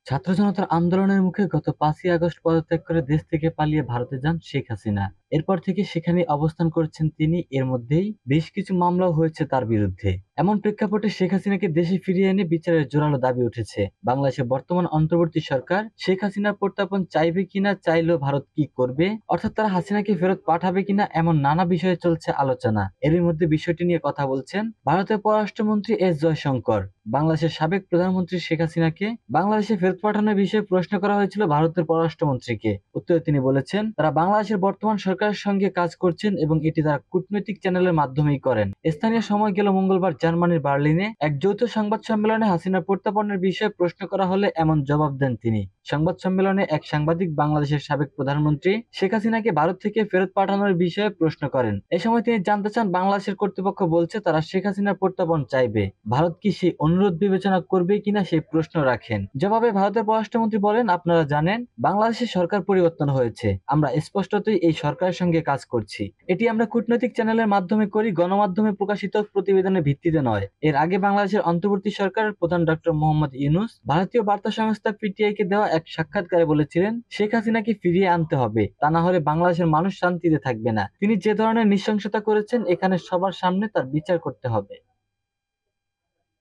ছাত্র জনতার আন্দোলনের মুখে গত 5ই আগস্ট পদত্যাগ করে দেশ থেকে পালিয়ে ভারতে যান শেখ হাসিনা। এরপর থেকে সেখানে অবস্থান করছেন তিনি। এর মধ্যেই বেশ কিছু মামলাও হয়েছে তার বিরুদ্ধে। এমন প্রেক্ষাপটে শেখ হাসিনাকে দেশে ফিরিয়ে এনে বিচারের জোরালো দাবি উঠেছে। বাংলাদেশের বর্তমান অন্তর্বর্তী সরকার শেখ হাসিনার প্রত্যার্পণ চাইবে কিনা, চাইলেও ভারত কি করবে, অর্থাৎ তারা হাসিনাকে ফেরত পাঠাবে কিনা, এমন নানা বিষয়ে চলছে আলোচনা। এরই মধ্যে বিষয়টি নিয়ে কথা বলছেন ভারতের পররাষ্ট্রমন্ত্রী এস জয়শঙ্কর। বাংলাদেশের সাবেক প্রধানমন্ত্রী শেখ হাসিনাকে বাংলাদেশে ফেরত পাঠানোর বিষয়ে প্রশ্ন করা হয়েছিল ভারতের পররাষ্ট্রমন্ত্রীকে। উত্তরে তিনি বলেছেন, তারা বাংলাদেশের বর্তমান সরকারের সঙ্গে কাজ করছেন এবং এটি তারা কূটনৈতিক চ্যানেলের মাধ্যমেই করেন। স্থানীয় সময় গেল মঙ্গলবার জার্মানির বার্লিনে এক যৌথ সংবাদ সম্মেলনে হাসিনার প্রত্যার্পণের বিষয়ে প্রশ্ন করা হলে এমন জবাব দেন তিনি। সংবাদ সম্মেলনে এক সাংবাদিক বাংলাদেশের সাবেক প্রধানমন্ত্রী শেখ হাসিনাকে ভারত থেকে ফেরত পাঠানোর বিষয়ে প্রশ্ন করেন। এ সময় তিনি জানতে চান, বাংলাদেশের কর্তৃপক্ষ বলছে তারা শেখ হাসিনার প্রত্যার্পণ চাইবে, ভারত কি সেই অনুরোধ বিবেচনা করবে কিনা সেই প্রশ্ন রাখেন। জবাবে ভারতের পররাষ্ট্রমন্ত্রী বলেন, আপনারা জানেন বাংলাদেশের সরকার পরিবর্তন হয়েছে, আমরা স্পষ্টতই এই সরকারের সঙ্গে কাজ করছি। এটি আমরা কূটনৈতিক চ্যানেলের মাধ্যমে করি, গণমাধ্যমে প্রকাশিত প্রতিবেদনের ভিত্তিতে নয়। এর আগে বাংলাদেশের অন্তর্বর্তী সরকারের প্রধান ডক্টর মোহাম্মদ ইউনূস ভারতীয় বার্তা সংস্থা পিটিআই কে দেওয়া এক সাক্ষাৎকারে বলেছিলেন, শেখ হাসিনাকে ফিরিয়ে আনতে হবে, তা না হলে বাংলাদেশের মানুষ শান্তিতে থাকবে না। তিনি যে ধরনের নৃশংসতা করেছেন, এখানে সবার সামনে তার বিচার করতে হবে।